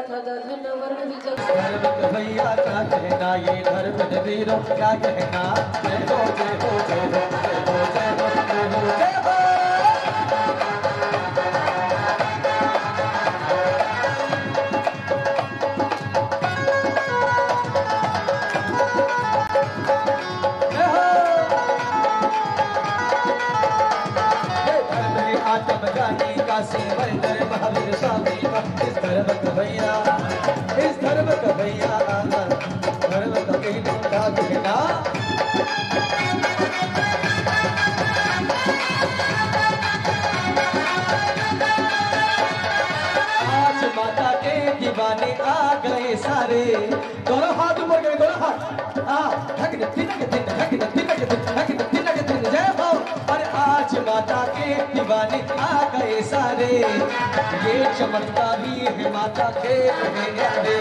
था धन वर्ण विजय। धर्म भैया क्या कहना ये धर्म वीरों क्या कहना। जय हो जय हो जय हो जय हो जय हो जय हो जय हो। सेवल कर महावीर स्वामी इस धर्म का भैया इस धर्म का भैया धर्म का क्या कहना। आज माता के दीवाने आ गए सारे। दोनों हाथ ऊपर गए दोनों हाथ जय हो। और आज माता के दीवाने आ गए सारे। ये चमत्कारी है माता के न्यारे।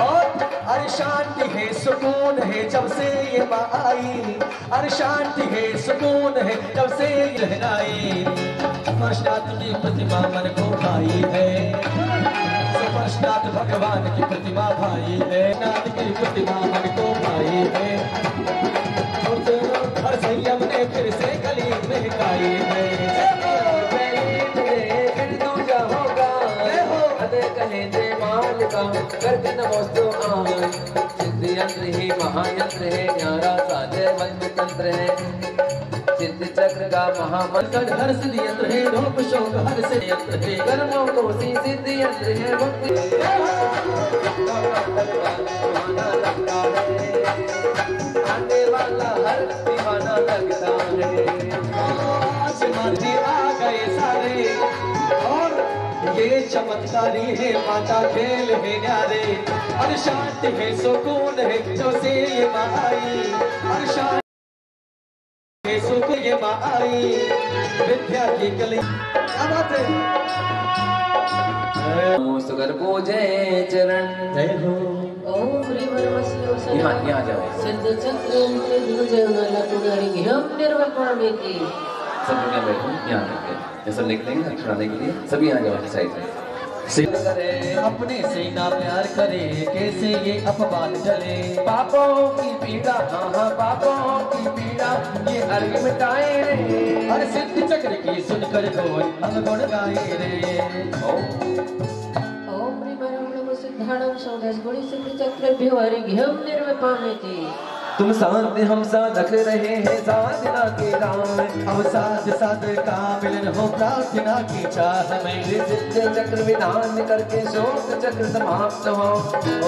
और अरे शांति है सुकून है जब से ये माँ आई। अरे शांति है सुकून है जब से ये लहराई। स्पर्शनाथ की प्रतिमा मन को भाई है। स्पर्शनाथ भगवान की प्रतिमा भाई है। नाथ की प्रतिमा मन को भाई है। और संयम ने फिर से गली महकाई है। कहे जय मालिका करके नमोस्तु आए। सिद्ध यंत्र ही महायंत्र है न्यारा साजय वज्र तंत्र है। सिद्ध चक्र का महामंत्र हर सिद्ध यंत्र है। रोग शोक हर सिद्ध यंत्र है। कर्मों को सी सिद्ध यंत्र है। भक्ति आने वाला हर दीवाना लगता है। आज माजी आ गए सारे। और ये चमत्कारी है माता खेल है न्यारे। और शांति है सुकून है जो से ये माँ आई। और शांति है सुकून ये माँ आई। विद्या की कली क्या बात है। सुगर पूजे चरण जय हो। ओम ह्रीं यहाँ जाओ। सिद्ध चक्र निर्वपामि। सब दुनिया बैठो यहाँ करके ये सब निकलेंगे अक्षराने के लिए। सभी यहाँ जाओ साइड में। अपने से ना प्यार करे कैसे ये अपमान चले। पापों की पीड़ा हाँ पापों की पीड़ा ये अर्घ मिटाए रे। हर सिद्ध चक्र की सुनकर कोई हम गुण गाए रे। ओम ह्रीं नमो सिद्धाणं सौदस गुणी सिद्ध चक्रभ्यो अर्घ्यं निर्वपामि। तुम साथ हम साधक रहे हैं साधना के राह। अब साथ साथ का मिलन हो प्रार्थना की चाह में। सिद्ध चक्र विधान करके शोक चक्र समाप्त हो।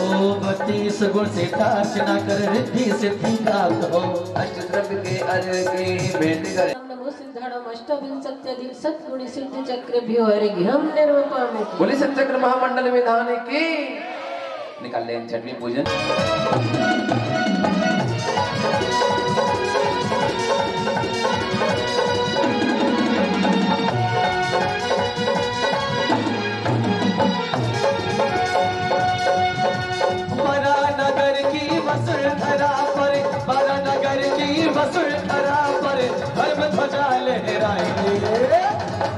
ओम 32 गुण से अर्चना कर रिद्धि सिद्धि प्राप्त हो। अष्टद्रव्य के अर्घ की भेंट करें। नमो सिद्धाणं अष्टविंशत्यधिक सद्गुणी सिद्ध चक्रभ्यो अर्घ्यं निर्वपामि। बोले सिद्ध चक्र महामंडल विधान की निकाल लें छठवीं पूजन। वसुंधरा पर बरानगर की वसुंधरा पर धर्म ध्वजा लहराई रे।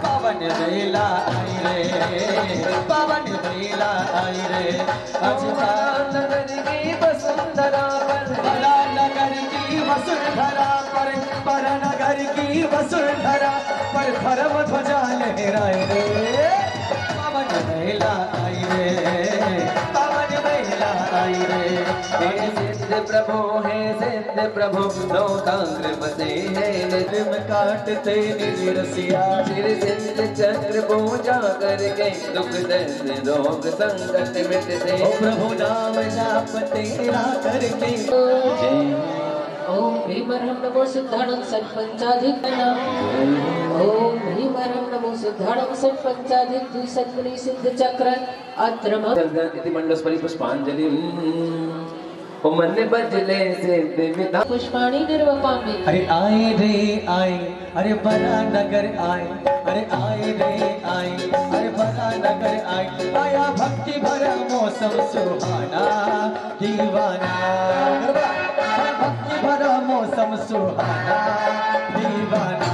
पावन बेला आई रे पावन बेला आई रे। आज बरानगर की वसुंधरा पर बरानगर की वसुंधरा पर बरानगर की वसुंधरा पर धर्म ध्वजा लहराई रे। पावन बेला आई रे पावन बेला आई रे। सिद्ध प्रभु है सिद्ध प्रभु लोकांग्र बसे है। निरम काटते निरसिया सिर सिद्ध चक्र पूजा करके दुख दर्द रोग संकट मिटते। प्रभु नाम जाप तेरा करके। ओम ह्रीं नमो सिद्धाणं षट्पंचाधिक। ओम ह्रीं नमो सिद्धाणं षट्पंचाधिक द्विसद्गुणी सिद्ध चक्र अत्रम। इति मंडस्परि पुष्पांजलि मन बजले सिद्ध विधान पुष्पाणि निर्वपामि। अरे आए रे आए अरे बड़ा नगर आए। अरे आए रे आए अरे बड़ा नगर आए। आया भक्ति भरा मौसम सुहाना दीवाना। भक्ति भरा मौसम सुहाना दीवाना।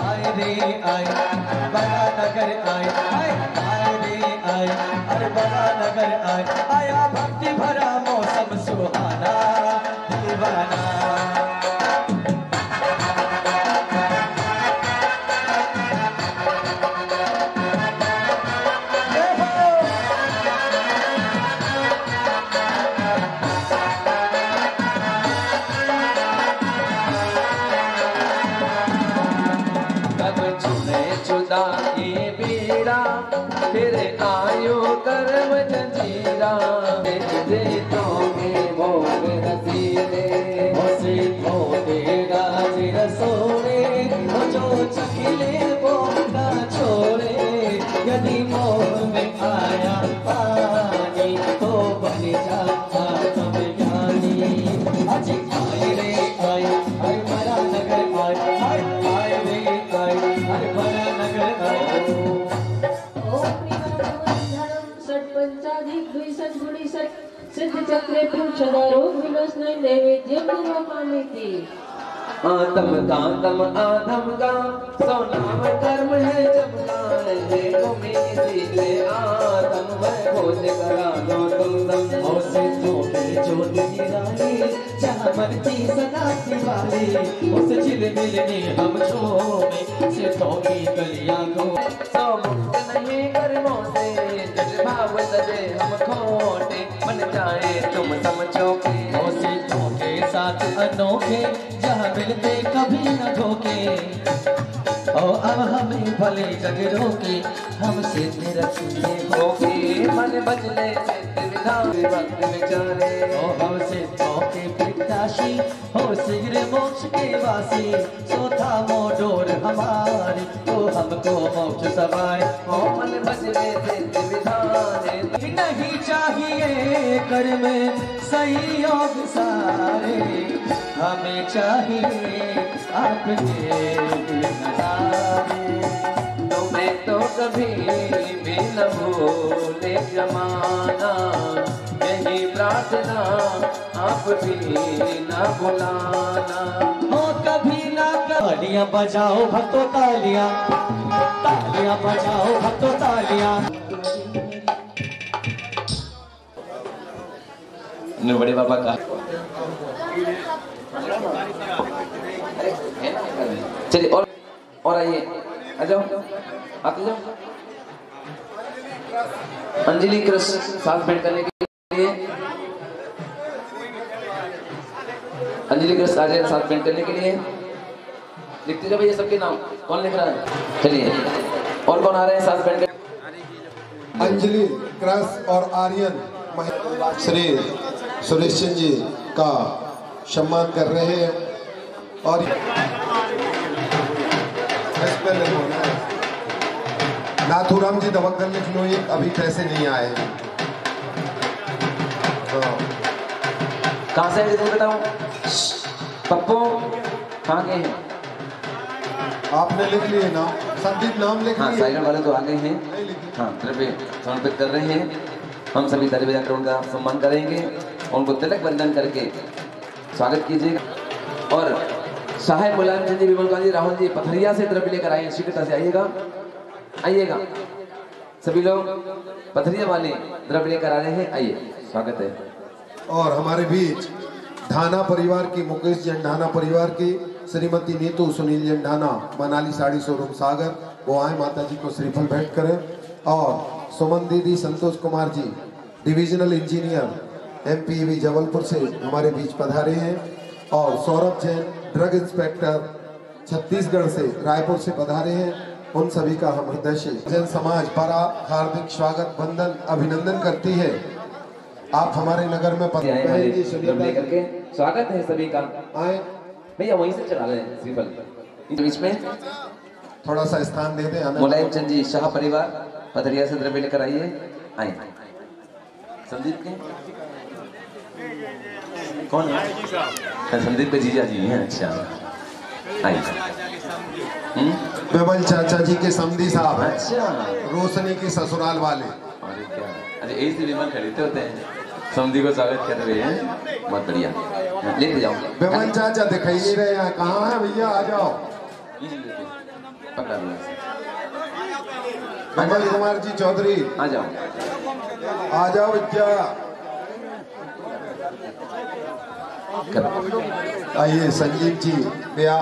आए रे आए बड़ा नगर आए। आए रे आए नगर आया भक्ति भरा मौसम सुहाना दीवाना। तेरे आयो कर्म जंजीरा दे तो भोग हसीने होसे धोने गाजिर सोने जो चखिले वो ना छोड़े। यदि मोह में आया पानी तो बन जाता तब ज्ञानी। आज आए रे आए आए भरा नगर आए आए रे आए आए भरा नगर आए। सिद्ध चक्रे पुरुषदारो विनाशनाय नैवेद्यम निर्वकामिति। आतम दातम आधम का सो नाम कर्म है जब गाए गोमीले आतम मैं खोज करा दो तुम दम होसे धोने ज्योति रानी जहाँ मरती सदा की वाली। उस झिलमिल में हम छोड़े सिद्धों की गलियां को। सो मुक्त नहीं कर्मों से जज भाव सजे हम खोटे मन जाए तुम समझो के। होसे धोखे साथ अनोखे जहाँ मिलते कभी न धोखे। ओ अब हमें भले जग रोके हमसे निरखिए होके मन बदले सिद्ध विधान वक्त विचारे। ओ हमसे धोखे प्रत्याशी हो शीघ्र मोक्ष के वासी। सोथा मोडोर हमारी तो हमको मोक्ष सवाए। ओ मन बदले सिद्ध विधान नहीं चाहिए कर में संयोग सारे हमें चाहिए आपके नज़ारे। तुम्हें तो कभी भी न भूले जमाना यही प्रार्थना आप भी न भुलाना। हो कभी ना तालियां बजाओ भक्तों तालियां तालियां बजाओ भक्तों तालियां। बड़े बाबा का चलिए और आइए आ जाओ आते जाओ। अंजलि कृष्ण साथ भेंट करने के लिए अंजलि कृष्ण आ जाए साथ भेंट करने के लिए। लिखते जाओ भैया सबके नाम कौन लिख रहा है। चलिए और कौन आ रहे हैं साथ भेंट करने। अंजलि क्रस और आर्यन श्री सुरेश चंद जी का सम्मान कर रहे हैं। और नाथूराम जी दवक्कल लिख लो, ये अभी पैसे नहीं आए। कहाँ से है बताऊं पप्पू कहाँ गए हैं। आपने लिख लिए नाम, संदीप नाम लिख लिए। साइलेंट वाले तो आ गए हैं। हाँ द्रव्य समर्पित कर रहे हैं। हम सभी दरबार जाकर उनका सम्मान करेंगे, उनको तिलक बंधन करके स्वागत कीजिएगा। और सहाय मुलायम चंद जी, विमल कांत जी, राहुल जी पथरिया से द्रव्य लेकर आए, शीघ्रता से आइएगा आइएगा। सभी लोग पथरिया वाले द्रव्य लेकर आ रहे हैं, आइए स्वागत है। और हमारे बीच ढाना परिवार की, मुकेश जैन ढाना परिवार की श्रीमती नीतू सुनील जैन ढाना, मनाली साड़ी शोरूम सागर, वो आए माता जी को श्रीफल भेंट करें। और सुमन दीदी, Santosh Kumar ji divisional engineer MPV Jabalpur से हमारे बीच पधारे हैं। और सौरभ जैन ड्रग इंस्पेक्टर छत्तीसगढ़ से, रायपुर से पधारे हैं। उन सभी का हम हृदय से जन समाज बड़ा हार्दिक स्वागत वंदन अभिनंदन करती है। आप हमारे नगर में लेकर के स्वागत है सभी का। आए भैया वहीं से चला रहे हैं श्रीफल बीच में थोड़ा सा स्थान दे दें। मुलायम चंद जी शाह परिवार पथरिया से द्रव्य लेकर आइए। आए संदीप के कौन है? संदीप के जीजा जी हैं। अच्छा आइए। बेबल चाचा जी के समधी साहब हैं। अच्छा रोशनी के ससुराल वाले। अरे क्या, अरे ऐसे विमान खरीदते होते हैं, समधी को स्वागत कर रहे हैं, बहुत बढ़िया। लेके जाओ। बेबल चाचा दिखाई नहीं रहे हैं, कहाँ है भैया? आ जाओ। पकड़ा बेबल कुमार जी चौधरी आ जाओ। आ जाओ विद्या। आइए संजीव जी भैया,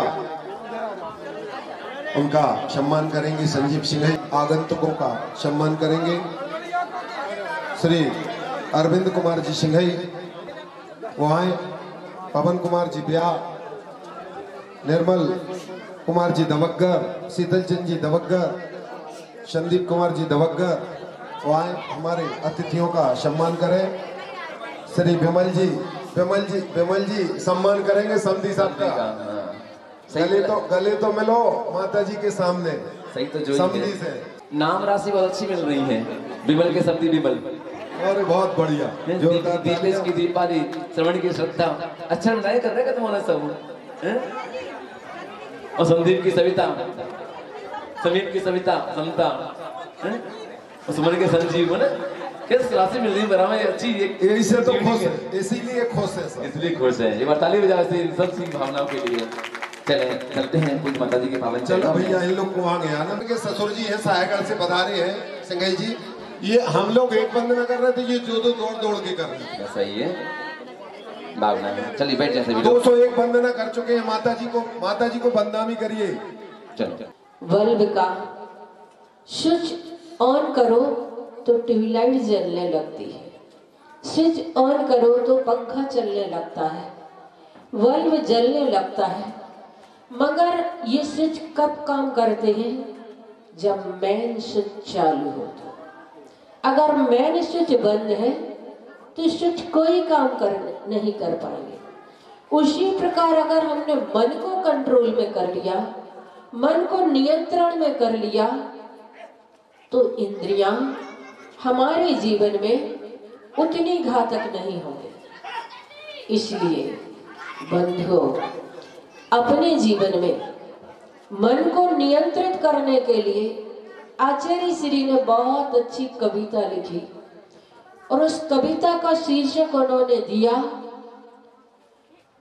उनका सम्मान करेंगे। संजीव सिंह आगंतुकों का सम्मान करेंगे। श्री अरविंद कुमार जी सिंघई वो आए। पवन कुमार जी ब्याह, निर्मल कुमार जी दवग्गर, शीतल चंद जी दवग्गर, संदीप कुमार जी दवग्गर वो आए। हमारे अतिथियों का सम्मान करें। श्री विमल जी सम्मान करेंगे समधी साहब का। गले तो मिलो माता जी के सामने। सही तो जो समधी से नाम राशि बहुत अच्छी मिल रही है। विमल के समधी विमल। अरे बहुत बढ़िया। दीपेश की दीपाली, श्रवण की श्रद्धा। अच्छा बनाए कर रहे तुम्हारा सब। और संदीप की सविता, समीप की सविता, समता, और सुमन के संजीव ना। किस राशि मिल रही बराबर अच्छी। इसे तो खुश है, इसीलिए खुश है सब। इसलिए खुश है। ये ताली बजाओ से इन सब सी भावनाओं के लिए। चले चलते हैं कुछ माता जी के पावन। चलो भैया इन लोग को आ गया ना। के ससुर जी हैं सायागढ़ से पधारे हैं सिंघई जी। ये हम लोग एक वंदना कर रहे थे, ये जो दौड़ के कर रहे हैं। सही है भावना है। चलिए बैठ जैसे 201 वंदना कर चुके हैं माता जी को बंदामी करिए। चलो। बल्ब का स्विच ऑन करो तो ट्यूबलाइट जलने लगती है, स्विच ऑन करो तो पंखा चलने लगता है, बल्ब जलने लगता है। मगर ये स्विच कब काम करते हैं? जब मेन स्विच चालू हो। तो अगर मेन स्विच बंद है तो स्विच कोई काम नहीं कर पाएंगे। उसी प्रकार अगर हमने मन को कंट्रोल में कर लिया, मन को नियंत्रण में कर लिया, तो इंद्रियां हमारे जीवन में उतनी घातक नहीं होंगे। इसलिए बंधुओं, अपने जीवन में मन को नियंत्रित करने के लिए आचार्य श्री ने बहुत अच्छी कविता लिखी और उस कविता का शीर्षक उन्होंने दिया,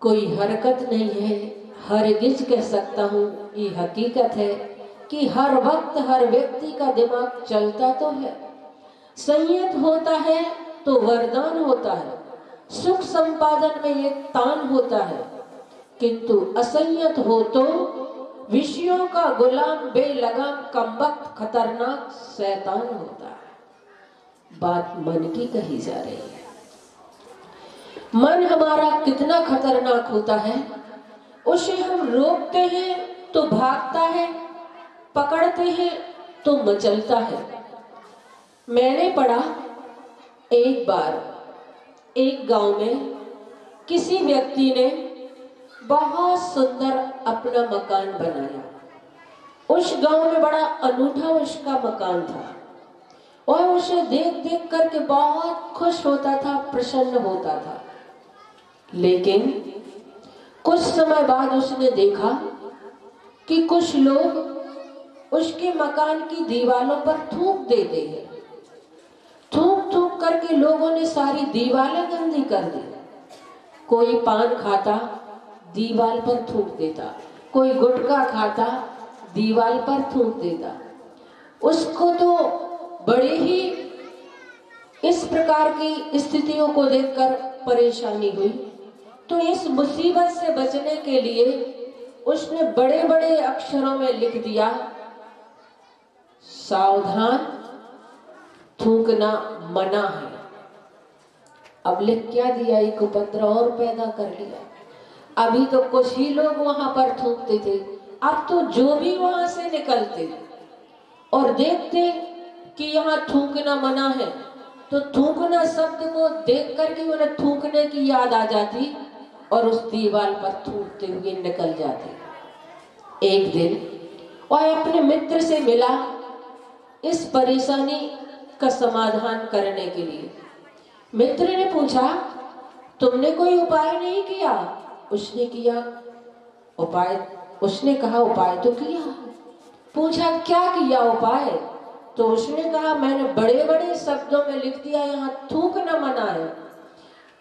कोई हरकत नहीं है हरगिज कह सकता हूँ ये हकीकत है कि हर वक्त हर व्यक्ति का दिमाग चलता तो है, संयत होता है तो वरदान होता है, सुख संपादन में एक तान होता है, किंतु असंयत हो तो विषयों का गुलाम बेलगाम कमबख्त खतरनाक शैतान होता है। बात मन की कही जा रही है। मन हमारा कितना खतरनाक होता है, उसे हम रोकते हैं तो भागता है, पकड़ते हैं तो मचलता है। मैंने पढ़ा एक बार एक गांव में किसी व्यक्ति ने बहुत सुंदर अपना मकान बनाया। उस गांव में बड़ा अनूठा उसका मकान था और उसे देख देख करके बहुत खुश होता था, प्रसन्न होता था। लेकिन कुछ समय बाद उसने देखा कि कुछ लोग उसके मकान की दीवारों पर थूक देते हैं। थूक थूक करके लोगों ने सारी दीवारें गंदी कर दी। कोई पान खाता दीवार पर थूक देता, कोई गुटखा खाता दीवार पर थूक देता। उसको तो बड़े ही इस प्रकार की स्थितियों को देखकर परेशानी हुई। तो इस मुसीबत से बचने के लिए उसने बड़े बड़े अक्षरों में लिख दिया, सावधान थूकना मना है। अब लिख क्या दिया, एक उपद्रव और पैदा कर लिया। अभी तो कुछ ही लोग वहां पर थूकते थे, अब तो जो भी वहां से निकलते और देखते कि यहाँ थूकना मना है, तो थूकना शब्द को देख करके उन्हें थूकने की याद आ जाती और उस दीवार पर थूकते हुए निकल जाते। एक दिन वह अपने मित्र से मिला इस परेशानी का समाधान करने के लिए। मित्र ने पूछा, तुमने कोई उपाय नहीं किया? उसने किया उपाय। उसने कहा उपाय तो किया। पूछा क्या किया उपाय? तो उसने कहा मैंने बड़े बड़े शब्दों में लिख दिया यहाँ थूकना मना है।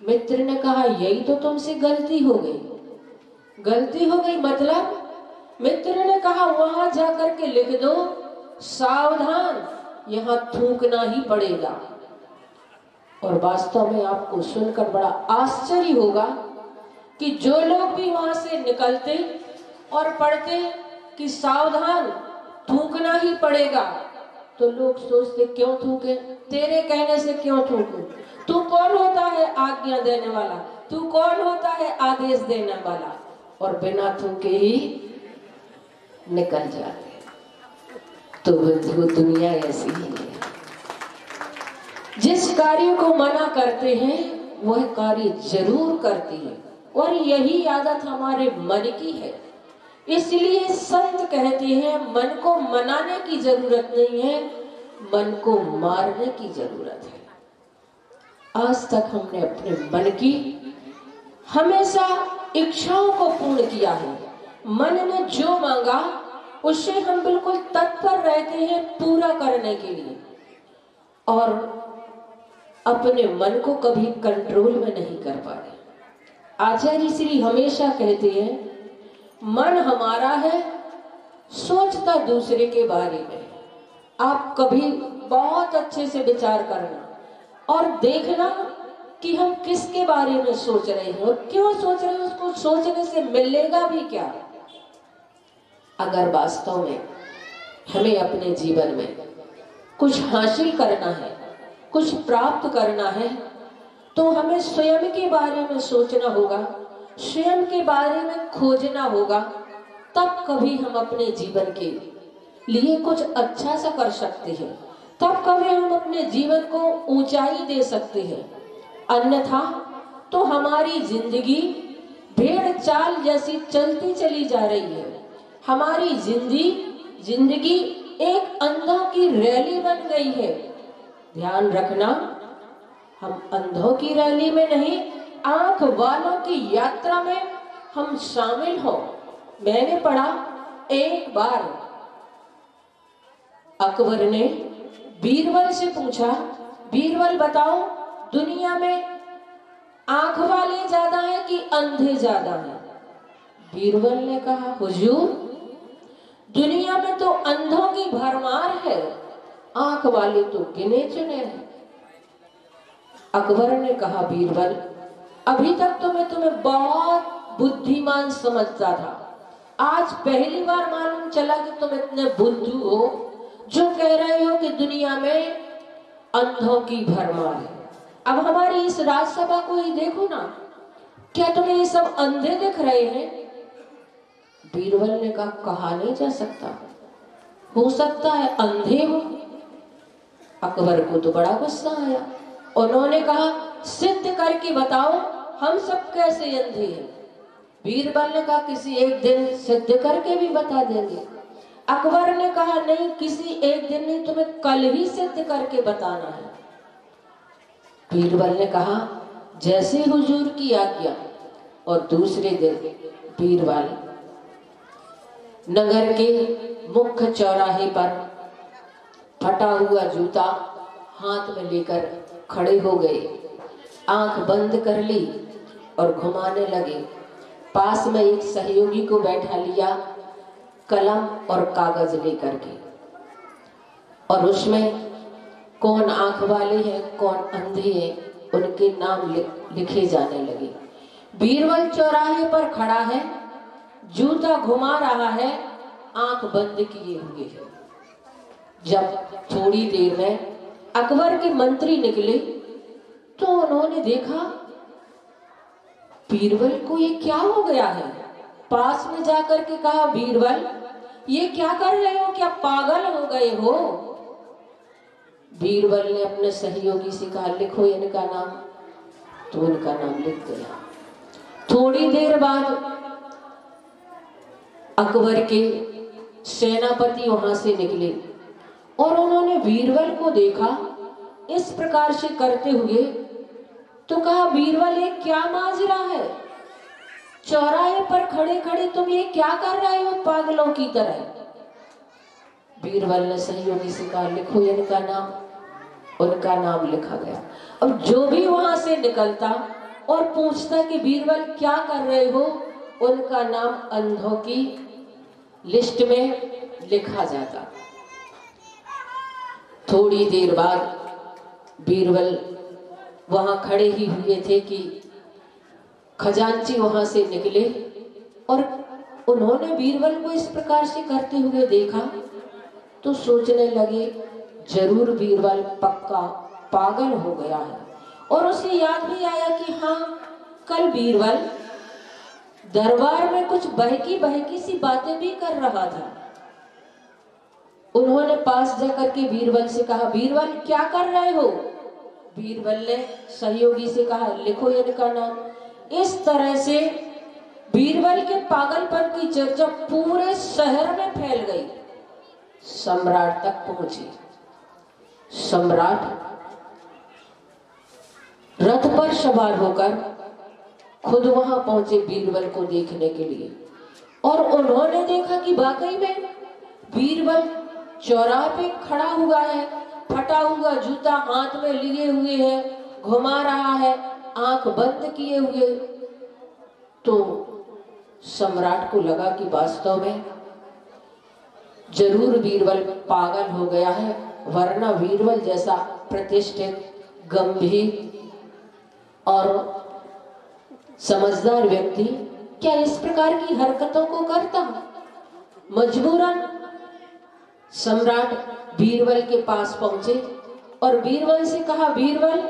मित्र ने कहा यही तो तुमसे गलती हो गई। गलती हो गई मतलब? मित्र ने कहा वहां जाकर के लिख दो, सावधान यहाँ थूकना ही पड़ेगा। और वास्तव में आपको सुनकर बड़ा आश्चर्य होगा कि जो लोग भी वहां से निकलते और पढ़ते कि सावधान, थूकना ही पड़ेगा, तो लोग सोचते क्यों थूके, तेरे कहने से क्यों थूकूं, तू कौन होता है आज्ञा देने वाला, तू कौन होता है आदेश देने वाला, और बिना थूके ही निकल जाते। तो वो दुनिया ऐसी ही है, जिस कार्य को मना करते हैं वह कार्य जरूर करती है, और यही आदत हमारे मन की है। इसलिए संत कहते हैं मन को मनाने की जरूरत नहीं है, मन को मारने की जरूरत है। आज तक हमने अपने मन की हमेशा इच्छाओं को पूर्ण किया है। मन ने जो मांगा उससे हम बिल्कुल तत्पर रहते हैं पूरा करने के लिए, और अपने मन को कभी कंट्रोल में नहीं कर पा रहे। आचार्य श्री हमेशा कहते हैं मन हमारा है, सोचता दूसरे के बारे में। आप कभी बहुत अच्छे से विचार करना और देखना कि हम किसके बारे में सोच रहे हैं और क्यों सोच रहे हैं, उसको सोचने से मिलेगा भी क्या। अगर वास्तव में हमें अपने जीवन में कुछ हासिल करना है, कुछ प्राप्त करना है, तो हमें स्वयं के बारे में सोचना होगा, स्वयं के बारे में खोजना होगा, तब कभी हम अपने जीवन के लिए कुछ अच्छा सा कर सकते हैं, तब कभी हम अपने जीवन को ऊंचाई दे सकते हैं। अन्यथा तो हमारी जिंदगी भेड़ चाल जैसी चलती चली जा रही है। हमारी जिंदगी एक अंधों की रैली बन गई है। ध्यान रखना, हम अंधों की रैली में नहीं, आंख वालों की यात्रा में हम शामिल हो। मैंने पढ़ा, एक बार अकबर ने बीरबल से पूछा, बीरबल बताओ दुनिया में आंख वाले ज्यादा है कि अंधे ज्यादा है? बीरबल ने कहा, हुजूर दुनिया में तो अंधों की भरमार है, आंख वाले तो गिने चुने हैं। अकबर ने कहा, बीरबल अभी तक तो मैं तुम्हें बहुत बुद्धिमान समझता था, आज पहली बार मालूम चला कि तुम इतने बुद्धू हो जो कह रहे हो कि दुनिया में अंधों की भरमार है। अब हमारी इस राजसभा को ही देखो ना, क्या तुम्हें ये सब अंधे दिख रहे हैं? बीरबल ने कहा नहीं जा सकता, हो सकता है अंधे हो। अकबर को तो बड़ा गुस्सा आया, उन्होंने कहा सिद्ध करके बताओ हम सब कैसे अंधे हैं। बीरबल ने कहा किसी एक दिन सिद्ध करके भी बता देंगे। अकबर ने कहा नहीं, किसी एक दिन नहीं, तुम्हें कल ही सिद्ध करके बताना है। बीरबल ने कहा जैसे हुजूर की आज्ञा। और दूसरे दिन बीरबल नगर के मुख्य चौराहे पर फटा हुआ जूता हाथ में लेकर खड़े हो गए, आंख बंद कर ली और घुमाने लगे। पास में एक सहयोगी को बैठा लिया, कलम और कागज लेकर के, और उसमें कौन आंख वाले हैं कौन अंधे हैं उनके नाम लिखे जाने लगे। बीरबल चौराहे पर खड़ा है, जूता घुमा रहा है, आंख बंद किए हुए है। जब थोड़ी देर में अकबर के मंत्री निकले तो उन्होंने देखा बीरबल को ये क्या हो गया है। पास में जाकर के कहा, बीरबल ये क्या कर रहे हो, क्या पागल हो गए हो? बीरबल ने अपने सहयोगी से कहा लिखो इनका नाम, तो उनका नाम लिख दिया। थोड़ी देर बाद अकबर के सेनापति वहां से निकले और उन्होंने बीरबल को देखा इस प्रकार से करते हुए, तो कहा बीरबल ये क्या माजरा है, चौराहे पर खड़े खड़े तुम ये क्या कर रहे हो पागलों की तरह? बीरबल ने सहयोगी से कहा लिखो इनका नाम, उनका नाम लिखा गया। अब जो भी वहां से निकलता और पूछता कि बीरबल क्या कर रहे हो, उनका नाम अंधों की लिस्ट में लिखा जाता। थोड़ी देर बाद बीरबल वहां खड़े ही हुए थे कि खजांची वहां से निकले और उन्होंने बीरबल को इस प्रकार से करते हुए देखा तो सोचने लगे जरूर बीरबल पक्का पागल हो गया है। और उसे याद भी आया कि हाँ, कल बीरबल दरबार में कुछ बहकी सी बातें भी कर रहा था। उन्होंने पास जाकर के बीरबल से कहा, बीरबल क्या कर रहे हो? बीरबल ने सहयोगी से कहा, लिखो इनका नाम। इस तरह से बीरबल के पागलपन की चर्चा पूरे शहर में फैल गई, सम्राट तक पहुंची। सम्राट रथ पर सवार होकर खुद वहां पहुंचे बीरबल को देखने के लिए। और उन्होंने देखा कि वाकई में बीरबल चौराहे पे खड़ा हुआ है, फटा हुआ जूता हाथ में लिए हुए है, घुमा रहा है, आंख बंद किए हुए। तो सम्राट को लगा कि वास्तव में जरूर बीरबल पागल हो गया है, वरना बीरबल जैसा प्रतिष्ठित, गंभीर और समझदार व्यक्ति क्या इस प्रकार की हरकतों को करता? मजबूरन सम्राट बीरबल के पास पहुंचे और बीरबल से कहा, बीरबल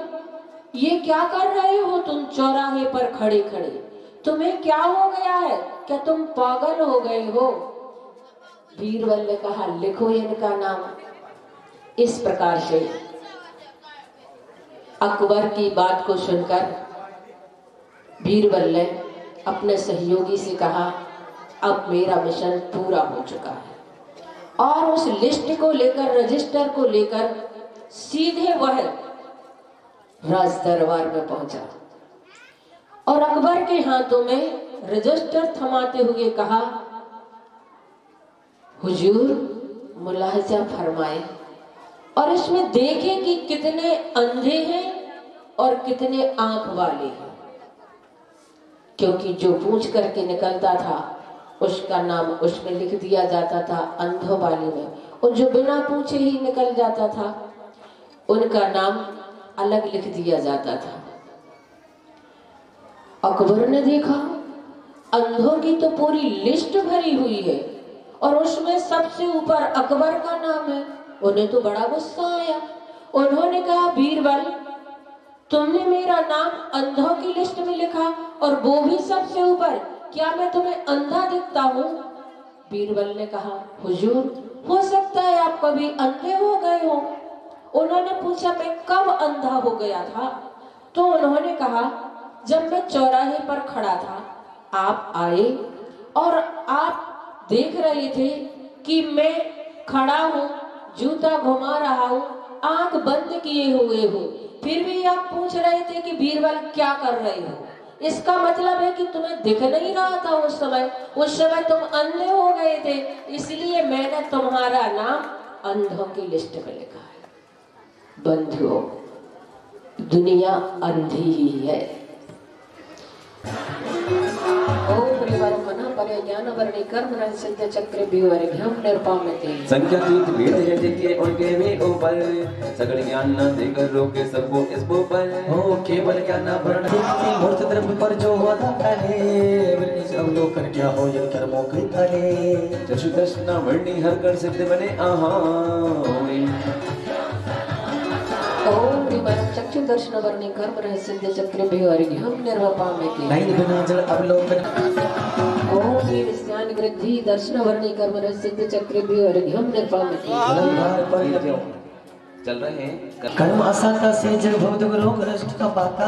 ये क्या कर रहे हो तुम चौराहे पर खड़े खड़े? तुम्हें क्या हो गया है? क्या तुम पागल हो गए हो? बीरबल ने कहा, लिखो इनका नाम। इस प्रकार से अकबर की बात को सुनकर बीरबल ने अपने सहयोगी से कहा, अब मेरा मिशन पूरा हो चुका है। और उस लिस्ट को लेकर, रजिस्टर को लेकर सीधे वह राज दरबार में पहुंचा और अकबर के हाथों में रजिस्टर थमाते हुए कहा, हुजूर मुलाहजा फरमाए और इसमें देखें कि कितने अंधे हैं और कितने आंख वाले हैं। क्योंकि जो पूछ करके निकलता था उसका नाम उसमें लिख दिया जाता था अंधों वाले में, और जो बिना पूछे ही निकल जाता था उनका नाम अलग लिख दिया जाता था। अकबर ने देखा अंधों की तो पूरी लिस्ट भरी हुई है और उसमें सबसे ऊपर अकबर का नाम है। उन्हें तो बड़ा गुस्सा आया। उन्होंने कहा, बीरबल तुमने मेरा नाम अंधों की लिस्ट में लिखा और वो भी सबसे ऊपर, क्या मैं तुम्हें अंधा दिखता हूँ? बीरबल ने कहा, हुजूर हो सकता है आप कभी अंधे हो गए हो। उन्होंने पूछा, मैं कब अंधा हो गया था? तो उन्होंने कहा, जब मैं चौराहे पर खड़ा था, आप आए और आप देख रहे थे कि मैं खड़ा हूँ, जूता घुमा रहा हूँ, आंख बंद किए हुए हो, फिर भी आप पूछ रहे थे कि बीरबल क्या कर रहे हो। इसका मतलब है कि तुम्हें दिख नहीं रहा था उस समय तुम अंधे हो गए थे, इसलिए मैंने तुम्हारा नाम अंधों की लिस्ट में लिखा है। बंधुओं, दुनिया अंधी ही है। संख्यातीत भेद है जिनके उनके भी ऊपर, सकल ज्ञान न देकर रोके सबको इस पर हो, केवल ज्ञान न बढ़ने मूर्त द्रव्य पर जो होता है, सब लोग कर क्या हो ये कर्मों के फले, चक्षुदर्श न वर्णी हर कर सिद्ध बने आहा। ओम चक्षु दर्शन वर्णी कर्म रह सिद्ध चक्र हम निर्वपा में नहीं बिना जल अवलोकन। ओम विज्ञान वृद्धि दर्शन वर्णी कर्म रह सिद्ध चक्र हम निर्वपा में चल रहे हैं। कर्म असाता से जग भौतिक रोग नष्ट का पाता,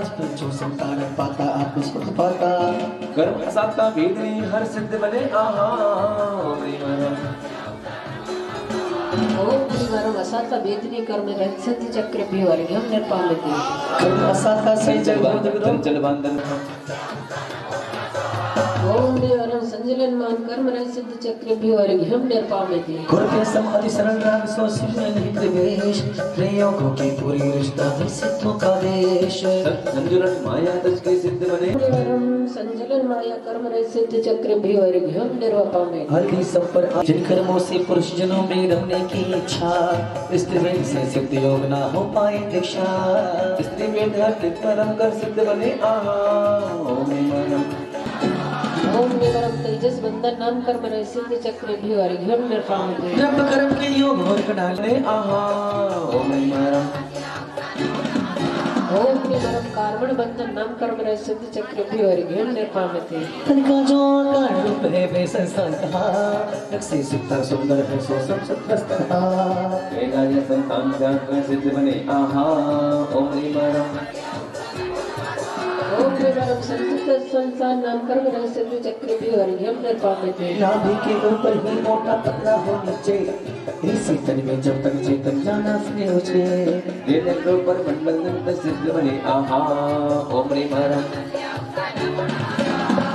इस पर जो संतान पाता आप इसको पाता। कर्म असाता वेदनी हर सिद्ध बने आहा। ओम असाता वेदनी कर्म रह सिद्ध चक्र हम निर्वपा में कर्म असाता से जग भौतिक रोग चल बंधन। ओम संजलन मान कर्म रह सिद्ध चक्र भी और घम निर्पामिति गुर के सम अति सरल राग सो सिमरन हित वेश प्रयोगों की पूरी रिश्ता है सिद्धों का देश संजलन माया तज के सिद्ध बने संजलन माया कर्म रह सिद्ध चक्र भी और घम निर्पामिति हल्दी सब पर जिन कर्मों से पुरुष जनों में रमने की इच्छा स्त्री से सिद्ध योग ना हो पाए दीक्षा स्त्री में धर्म कर सिद्ध बने ओम निमरम ओम निमरम तेजस बंधन नाम कर्म रह सिद्ध चक्र भी और घम निर्पामिति जब कर्म के योग और डाले ओम निमरम ओम निमरम कार्बन बंधन नाम कर्म रह सिद्ध चक्र भी और घम निर्पामिति तनिका जो कारण रूप है वे संस्थान कहा लक्ष्य सुंदर सुंदर है सो सब सत्रस्त कहा वेगा ये संतान त्याग कर सिद्ध बने ओम निमरम ओम निमरम संतुष्ट संसार नाम कर्म रह सिद्ध चक्र भी और घम निर्पामिति नाभि के ऊपर ही मोटा पतला हो नीचे इसी तन में जब तक चेतन जाना से उछे ये नेत्रों पर मंडल सिद्ध बने ओम निमरम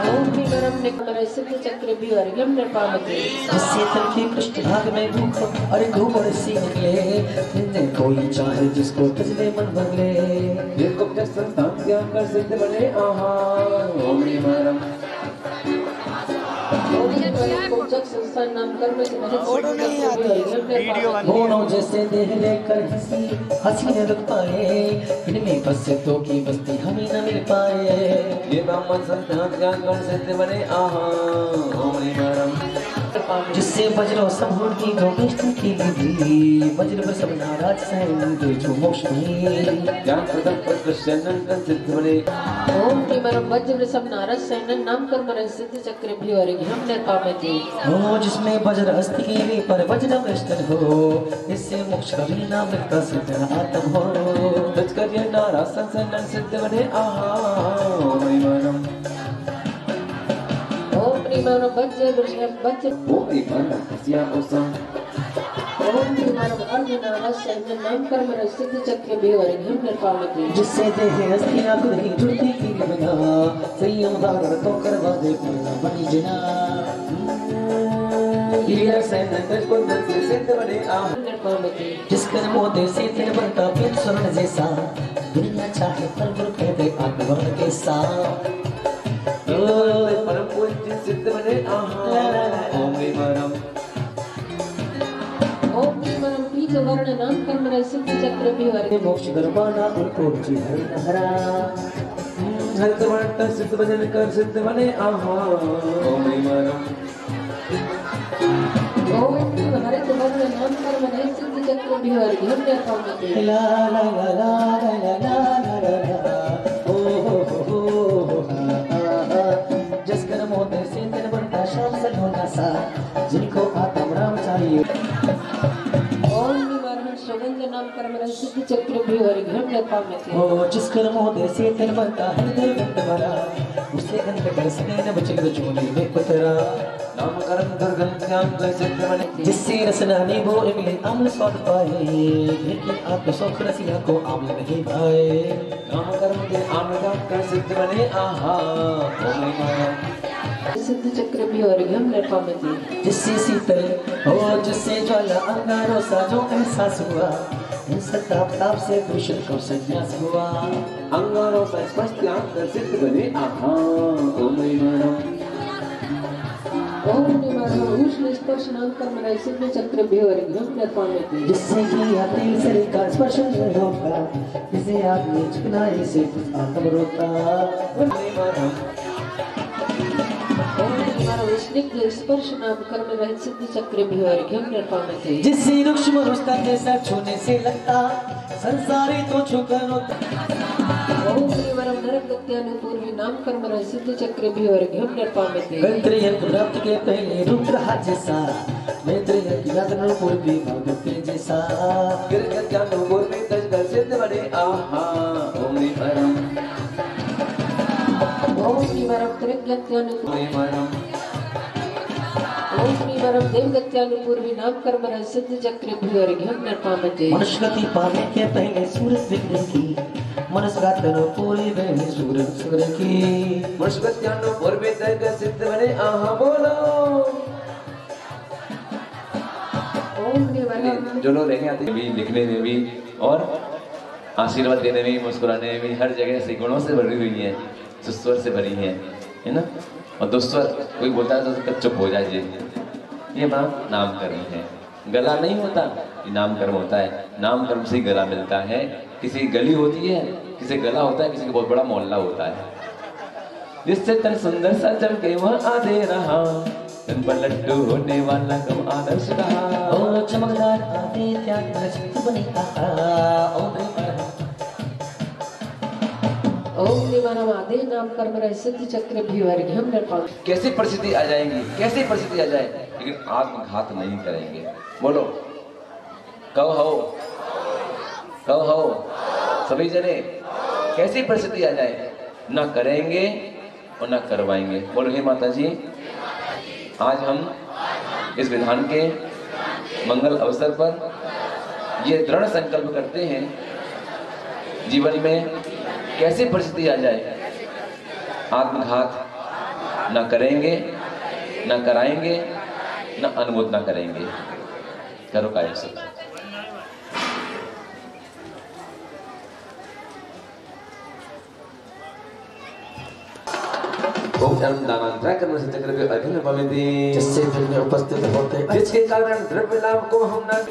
ओम निमरम निकम रह सिद्ध चक्र भी और घम निर्पामिति जिससे तन के पृष्ठ भाग में भूख और घूमड़ सी निकले जिन्हें कोई चाहे जिसको तुझने मन बदले ये गुप्त संतान त्याग कर सिद्ध बने ओम निमरम संस्थान नाम कर्म से दोनों जैसे देह लेकर हंसी न रुक पाए इनमें बस्तियों की बस्ती हमें न मिल पाए ये ब्राह्मण संतान त्याग कर सिद्ध बने ओम निमरम जिससे वज्रों समूह की जो बेष्टि की विधि वज्र पर सब नाराज सहन दे जो मोक्ष नहीं ज्ञान प्रथम पर कृष्णन कर सिद्ध बने ओम निमरम वज्र सब नारद सेनन नाम कर्म रह सिद्ध चक्र भी और घम निर्पामिति हो जिसमें वज्र हस्ती की पर वज्र कृष्ण हो इससे मोक्ष कभी ना मिलता सिद्ध आत्म हो तजकर ये नारा संसन्न सिद्ध बने ओम निमरम ओम निमरम वज्र वज्र ओम निमरम हसिया ओसम ओम निमरम अर्ध नारद सेनन नाम कर्म रह सिद्ध चक्र भी और घम निर्पामिति जिससे देह हस्तियां खुद ही जुड़ती की बिना संयम धारण तो करवा दे पूर्ण बनी जना लीला सैन बंधन से सिद्ध बने निर्पामिति जिस कर्मों दे से तेरे बनता प्रेम स्वर्ण जैसा दुनिया चाहे पर गुरु कह दे आत्मवर्ण के साथ परम पूज्य सिद्ध बने ओम निमरम ओम निमरम पीत वर्ण नाम कर्म रह सिद्ध चक्र भी और मोक्ष दरबाना उनको जी हरा हरित वर्ण सिद्ध भजन कर सिद्ध बने ओम निमरम ओम हरित वर्ण नाम कर्म रह सिद्ध चक्र भी और घम निर्पामिति ला ला ला ला ला ला ला ओ हो जिस कर्मों दे से तेरे बनता शाम सलोना सा जिनको आत्म राम चाहिए ओम निमरम सुगंध नाम कर्म रह सिद्ध चक्र भी और घम निर्पामिति ओ जिस कर्मों दे से तेरे बनता है दुर्गंध भरा उसे गंध कर सके न बचे तो चुनी में पुतरा नाम कर्म दुर्गंध त्याग कर सिद्ध बने जिससे रसना निभो मिले अम्ल स्वाद पाए लेकिन आत्म सुख रसिया को अम्ल नहीं पाए नाम कर्म के आमदा कर सिद्ध बने ओम निमरम सिद्ध चक्र भी और घम निर्पामिति जिससे शीतल हो जिससे ज्वाला अंगारों सा जो एहसास हुआ इस ताप से कृष्ण को संन्यास हुआ अंगारों से स्पष्ट त्याग कर सिद्ध बने ओम निमरम ओम निमरम उष्ण स्पर्श नाम कर्म रह सिद्ध चक्र भी और घम निर्पामिति जिससे कि अपने शरीर का स्पर्श नहीं होता जिसे आदमी झुकनाई से कुछ आत्म रोता ओम निमरम ओम निमरम स्निग्ध स्पर्श नाम कर्म रह सिद्ध चक्र भी और घम निर्पामिति जिससे रुक्ष्म रुस्ता जैसा छूने से लगता संसारी तो छुकर ओम निमरम नरक गत्यानुपूर्वी नाम कर्म रह सिद्ध चक्र भी और घम निर्पामिति गंत्रियन प्राप्त के पहले रुद्र जैसा मैत्रियन की यातना पूर्वी भगवती जैसा गिरगत ज्ञानपुर में तज कर सिद्ध बने ओम निमरम ओम निमरम त्रिगत्यानुपूर्वी ओम निमरम ओम निमरम नरम देवदत्यानुपूर्वी नाम कर्म सिद्ध चक्र भूर्घ्यम नरपामते। मनुष्यगति पाने के पहले सूरज विघ्न की, मनुष्यगति पूरी बने सूरज की। मनुष्यगत्यानुपूर्वी तर्क सिद्ध बने आहा बोलो। जो लोग रहने आते भी, लिखने में भी और आशीर्वाद देने में, मुस्कुराने में भी, हर जगह से गुणों से भरी हुई है, सुस्वर से भरी है ना। और दुस्वर कोई बोलता है तो चुप हो जाइए, ये बात नामकर्म है। गला नहीं होता, ये नामकर्म होता है। नामकर्म से गला मिलता है। किसी की गली होती है, किसी गला होता है, किसी का बहुत बड़ा मोहल्ला होता है। जिससे तन सुंदर सा चल के वहाँ आ दे रहा, तन पर लड्डू होने वाला कम आदर्श रहा। ओ चमकदार आदे त्याग नचित बने ओम निवारम आदे नाम कर्म सिद्ध चक्र भूर्घ्यम नरपामते। कैसी परिस्थिति आ जाएंगी, कैसी परिस्थिति आ जाए, लेकिन आत्मघात नहीं करेंगे। बोलो कहो हो सभी जने, कैसी परिस्थिति आ जाए ना करेंगे और ना करवाएंगे। बोलो हे माता जी, आज हम इस विधान के मंगल अवसर पर ये दृढ़ संकल्प करते हैं, जीवन में कैसी परिस्थिति आ जाए आत्मघात ना करेंगे, ना कराएंगे, ना अनुमोदना करेंगे। करो कायम से। ओम धर्म दानांतरा कर्म से चक्र के अर्घ्य पवित्र, जिससे फिर में उपस्थित होते, जिसके कारण द्रव्य लाभ को हम न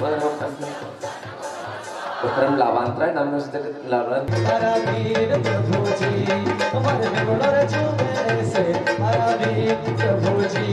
परम लाभांतराय नाम से लाभांत। हरा वीर प्रभु जी, हमारे बिगड़े चूमे से हरा वीर प्रभु जी।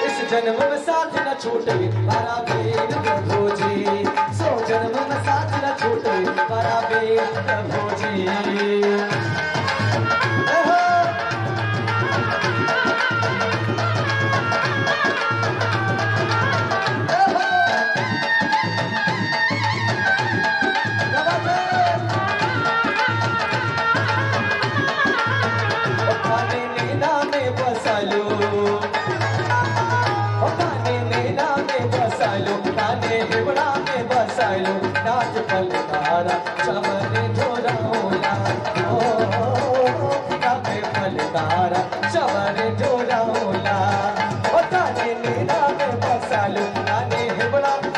इस जन्म में साथ न छूटे हमारा वीर प्रभु जी, सो जन्म में साथ न छूटे हमारा वीर प्रभु जी।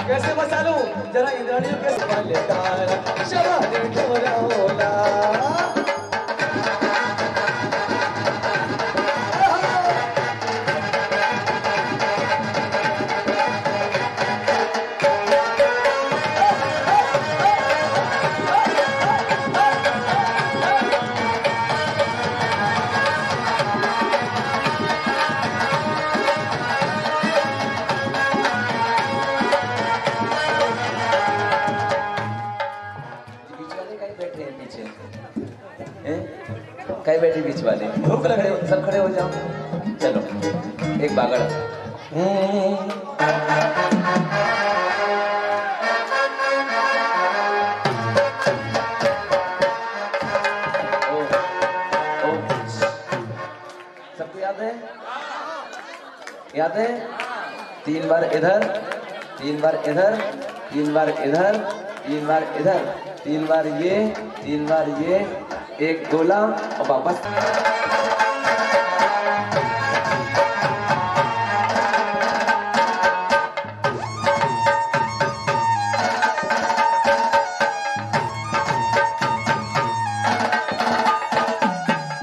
कैसे बसालू जरा इंद्राणी कैसे बलदारा शबाने ढोरा होला। कई बैठे बीच वाले, सब खड़े हो जाओ। चलो एक बागड़। सबको याद है? याद है? 3 बार इधर, 3 बार इधर, 3 बार इधर, 3 बार इधर, 3 बार ये, 3 बार ये, एक गोला और वापस।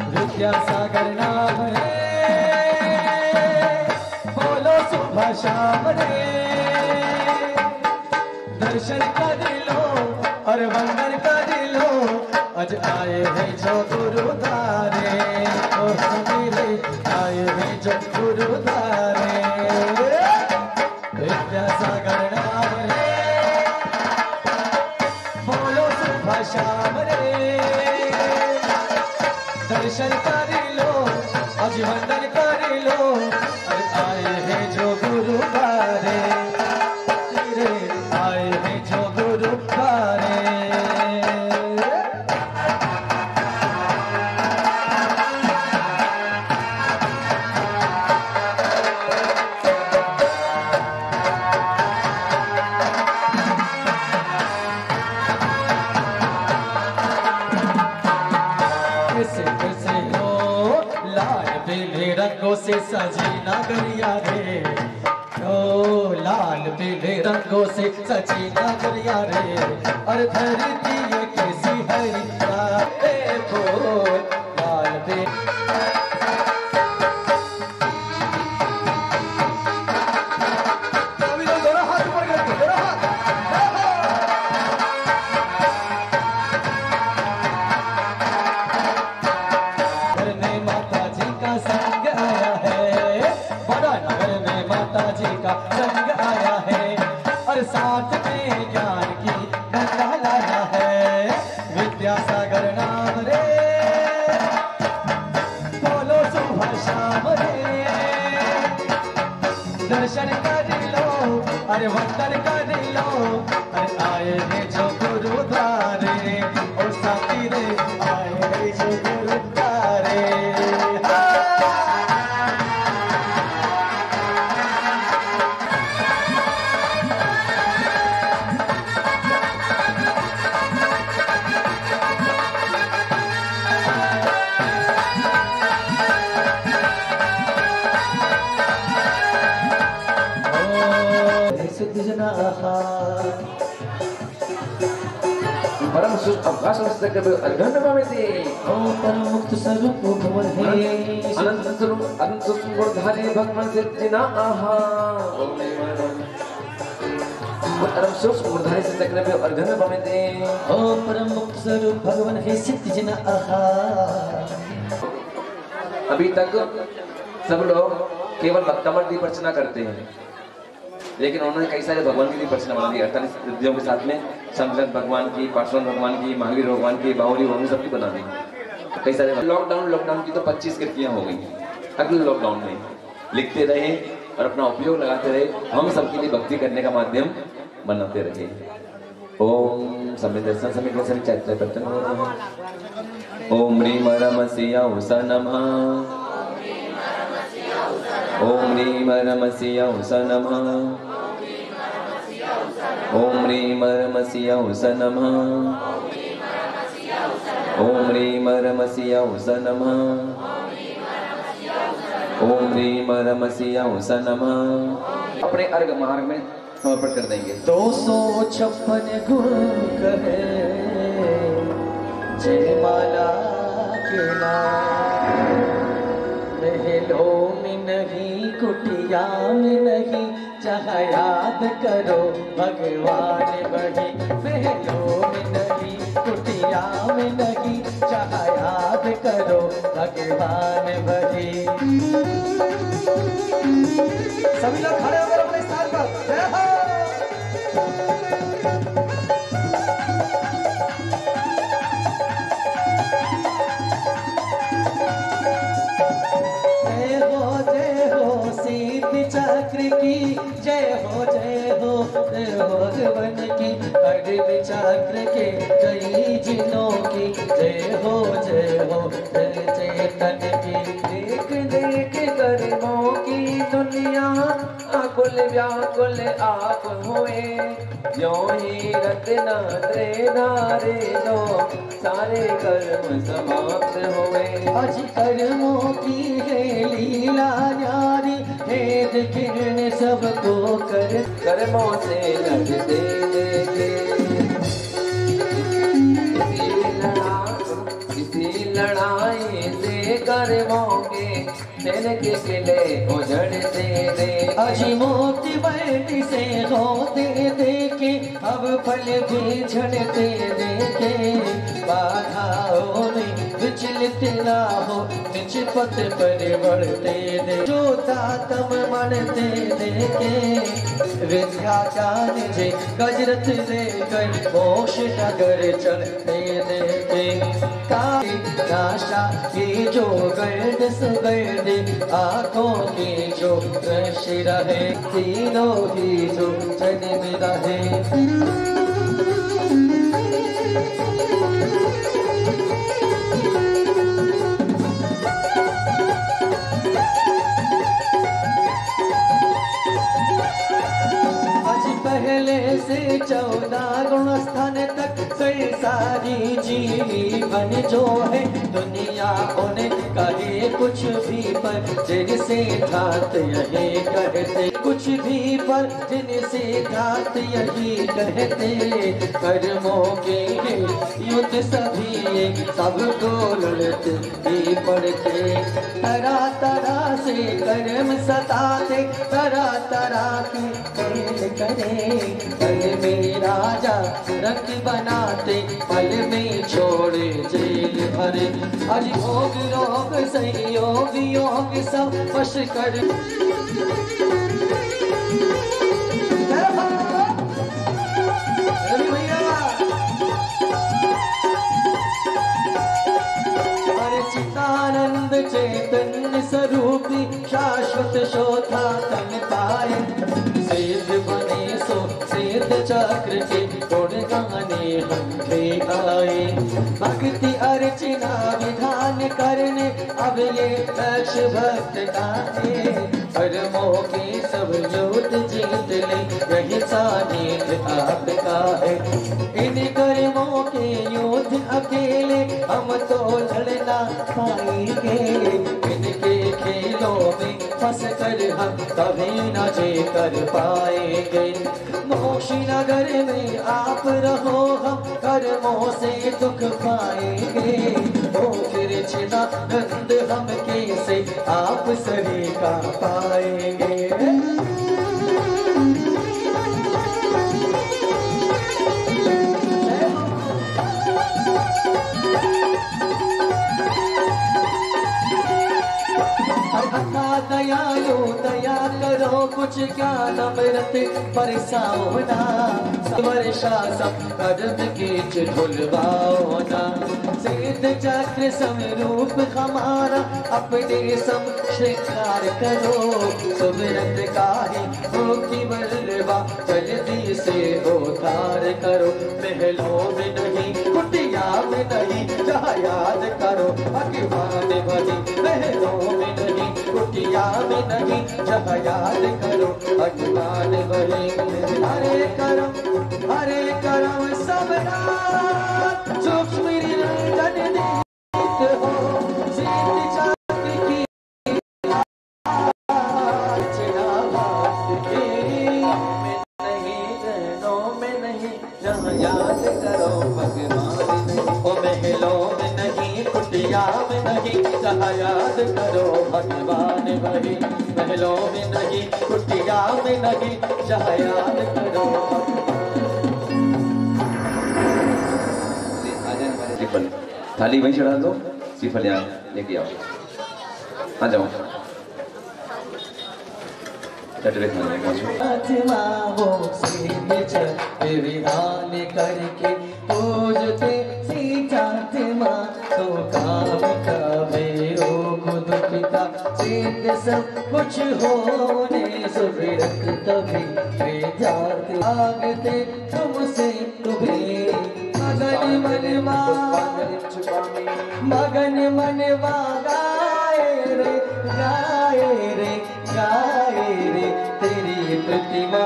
विद्यासागर नाम है दर्शन कर लो और वंदन कर लो, आज आए हैं जो गुरुद्वारे, ओ समीरे आए हैं जो गुरुद्वारे, विद्यासागर नाम रे, बोलो सुबह शाम रे, दर्शन कर लो आज वंदन कर लो, और आए हैं जो गुरुद्वारे, आए हैं जो गुरुद्वारे। रंगों से सजी नगरिया रे, ओ लाल पीले रंगों से सजी नगरिया रे, और धरती ये कैसी हरिया रे, बोल लाल पीले दोनों हाथ ऊपर करके, दोनों हाथ संग आया है, बड़ा नगर में माता जी का संग आया है, और साथ में ज्ञान की गंगा लाया है, विद्यासागर नाम रे, बोलो सुबह शाम रे, दर्शन कर लो अरे वंदन कर लो, अरे आए हैं जो गुरुद्वारे, और साथी रे आए हैं जो गुरुद्वारे। परम सुख अवकाश मुक्त स्वरूप भवन है, अनंत स्वरूप अनंत सुखधारी भगवान सिद्धि आहा, परम सुख मूर्धारी से चक्र पे और घन भवते, ओ परम मुक्त स्वरूप भगवान है सिद्धि जना आहा। अभी तक सब लोग केवल भक्तमठ की अर्चना करते हैं, लेकिन उन्होंने कई सारे भगवान की भी अर्चना बना दी, 48 रिद्धियों के साथ में शंकर भगवान की, पार्श्वन भगवान की, महावीर भगवान की, बाहुली भगवान सबकी बना दी कई सारे। लॉकडाउन की तो 25 कृतियां हो गई। अगले लॉकडाउन में लिखते रहे और अपना उपयोग लगाते रहे, हम सबके लिए भक्ति करने का माध्यम बनाते रहे। ओम समय दर्शन समय के सभी चैत्र बर्तन हो रहे हैं। ओम ह्रीम रमसिया उषा नमः, ओम ह्रीम रमसिया उषा नमः, ओम ह्रीम रमसिया उषा नमः, ओम ह्रीम रमसिया उषा नमः, ओम ह्रीम रमसिया उषा नमः। अपने अर्घ मार्ग में समर्पण कर देंगे। 256 गुण कहे जयमाला के नाम, महलों में नहीं कुटिया में नहीं, जहाँ याद करो भगवान बड़ी, महलों में नहीं कुटिया में नहीं, जहाँ याद करो भगवान बड़ी। सभी लोग खड़े होकर अपने स्थान पर जय हो। चक्र की जय हो भगवान की, अड़िल चक्र के कई जिनों की जय हो चेतन की। देख देख कर्मों की दुनिया आकुल व्याकुल आप हुए, यों ही रत्ना नारे दो सारे कर्म समाप्त हुए। आज कर्मों की है लीला न्यारी, भेद किरण सबको कर कर्मों से लड़ते देखे, इसी लड़ाई से कर्मों के शहर के किले उजड़ते देखे, अजी मोती बैठी से होते देखे, अब फल भी झड़ते देखे, बाधाओं में विचलित ना हो, निज पथ पर बढ़ते दे, जोता तम मनते देखे, विद्या ज्ञान जे गजरत देकर मोक्ष नगर चलते देखे, काली नाशा की जो गर्द सुगर्द आंखों की जो दृश्य रहे, तीनों की जो जन्म रहे। पहले से 14 गुण स्थान तक कई सारी जीवन जो है, दुनिया उन्हें कहे कुछ भी पर जिनसे घात यही कहते, कुछ भी पर जिनसे घात यही कहते, कर्मों के युद्ध सभी सबको लड़ते ही पड़ते, तरह तरह से कर्म सताते, तरह तरह के खेल करे, पल में राजा रंग बनाते, पल में छोड़े जेल भरे, अज भोग रोग संयोग योग सब वश कर, रवि भैया चितानंद चैतन्य स्वरूपी शाश्वत शोधा तन पाए, सिद्ध बने सो सिद्ध चक्र के गुण गाने हम भी आए, भक्ति अर्चना विधान करने अब ये लक्ष्य भक्त गाने, कर्मों के सब युद्ध जीत ले यही सानिध्य आपका है, इन कर्मों के युद्ध अकेले हम तो लड़ना पाएंगे, इनके खेलों में फंस कर हम कभी न जे कर पाएंगे, मोक्ष नगर में आप रहो हम कर्मों से दुख पाएंगे, ओ फिर चिदानंद हम कैसे आप सही का पाएंगे। दयालु दया करो कुछ ज्ञान अमृत बरसाओ ना, वर्षा सब कर्म कीच धुलवाओ ना, सिद्ध चक्र समरूप हमारा अपने सम श्रृंगार करो, सुमिरत काहे भूखी बलवा जल्दी से उतार करो, महलों में नहीं कुटिया में नहीं जहाँ याद करो, अज्ञान भरी महलों में नहीं कुटिया में नहीं जहाँ याद करो, अज्ञान भरी, हरे करम सब रात सूक्ष्म निरंजन दीप्त हो, सिद्ध चक्र की नहीं जहनों में नहीं जहाँ याद करो भगवान नहीं, ओ महलों में नहीं कुटिया में नहीं जहाँ याद करो भगवान वही, महलों में नहीं कुटिया में नहीं जहाँ याद करो। श्रीफल थाली वहीं चढ़ा दो, श्रीफल यहाँ लेके आओ, आ जाओ आत्मा वो सिद्ध चक्र विधान करके पूजते सीतात्मा, तो काम का भैरो खुद पिता सिद्ध सब कुछ होने सुविरत तभी वे जाते आगते तुमसे तुम्हें, मगन मनवा मगन मनवा गाए रे गाए रे गाए रे तेरी प्रतिमा,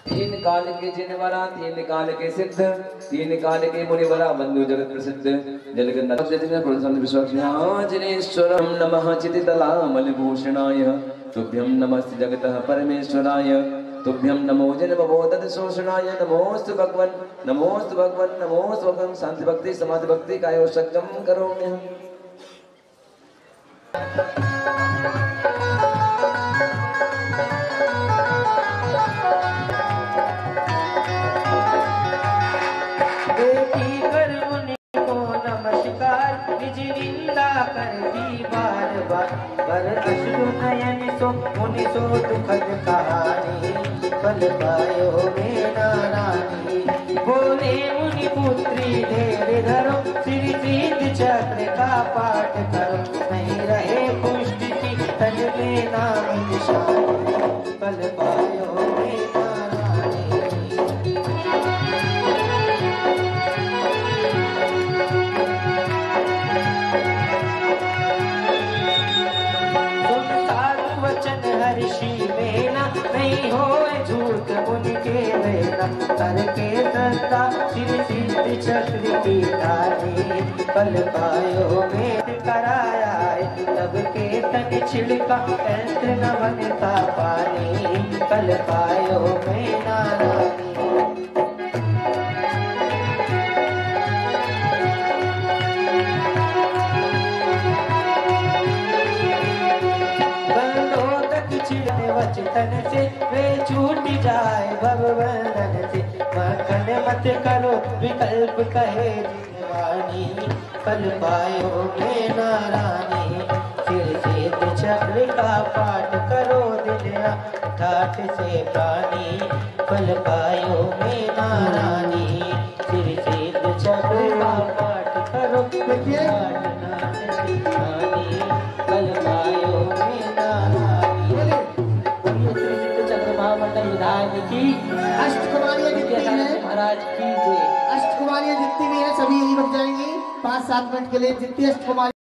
तीन काल के जिनवरा तीन काल के सिद्ध, तीन काल के मुनिवरा बंधु जगत प्रसिद्ध, जलगंधाजिनेश्वरम नमः चितितलामलभूषणाय, तुभ्यं नमस्ते जगतः परमेश्वराय, तुभ्यं नमोजन बबोधत शोषणाय नमोस्तु भगवन् नमोस्तु भगवन् नमोस्तु भगवन् शांति भक्ति समाधि भक्ति कायो शक्यं करोम्यहम्। बेटी कर मुनि को नमस्कार निज निंदा करती बार बार पर अश्रु नयन सो मुनि सो दुखद कहानी पल पायो में नारानी बोले मुनि पुत्री देर धरो श्री सिद्ध चक्र का पाठ करो नहीं रहे पुष्टि की तज में नाम निशान पल पायो में नारानी। वचन हर्षि मेना नहीं हो झूठ मुनि के लेना कर के श्रद्धा शिव सिद्ध चक्र की धारी पल पायो में कराया तब के तन छिड़का यंत्र न बनता पानी पल पायो में नारानी। वचन से वे छूट जाए भगवंदन से मखन मत करो विकल्प कहे जिनवाणी पल पायो में नारानी सिर से चक्र का पाठ करो दिन ठाठ से प्राणी पल पायो में नारानी सिर से चक्र का पाठ करो पल पायो में नारानी। की अष्टकुमारियां जितनी है महाराज की जय। अष्टकुमारियां जितनी भी है सभी यही रुक जाएंगी 5-7 मिनट के लिए। जितनी अष्टकुमारी